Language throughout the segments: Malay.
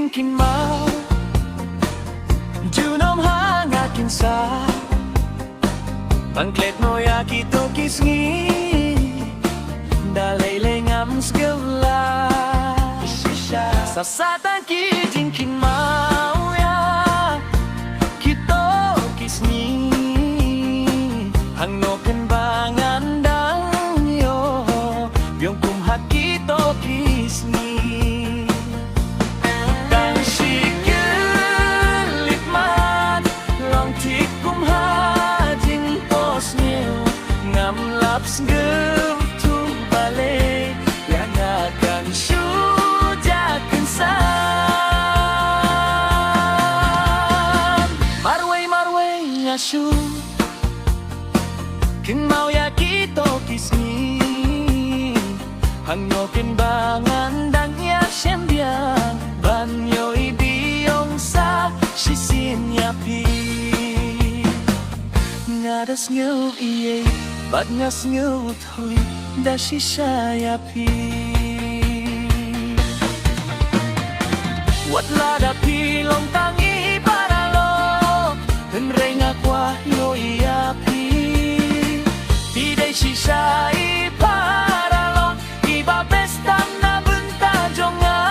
jingkin mau Junom hangakin sa Pangklet mo yakito kisngi Dalay lengam skevla Sasatan ki jingkin mau ya Kito kisngi Hangnoken bangan dang yo Byong kumhat kito kisngi Dang shikil litman Long tik kumha jing pos niyo Ngam laps gem tu bale Yang akan shujakin san Marway ngashu Kin mau ya kito kisni Hangnokin bangan dang ya siyembiang Banyo idiyong sa sisin yapi Ngadas ngil iye Bad ngas ngil uthoy Da sisa yapi Wat lada pilong tangi para lo Henreng akwa yo iapi Tidak sisa para lo Iba pesta na benta jonga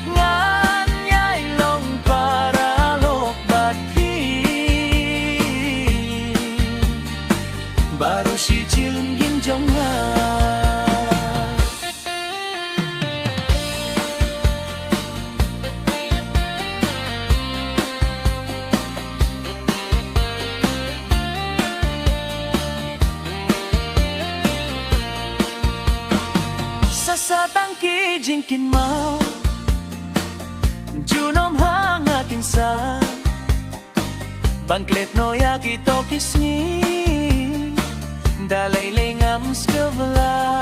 Nganyay long para lo bati Baru si cilingin jonga Sasatang ki jingkin mau Junom hangakin sa Bangklet no yakito kisni Dalay lengam skevla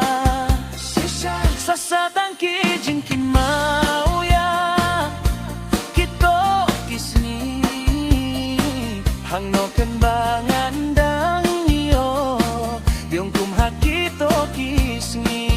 Sasatang ki jingkin mau ya Kito kisni Hangnoken bangan dang iyo Byong kumha kito kisni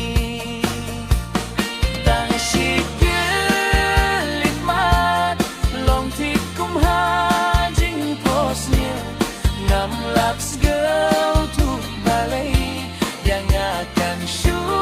Laps girl tu balay Yang akan shoot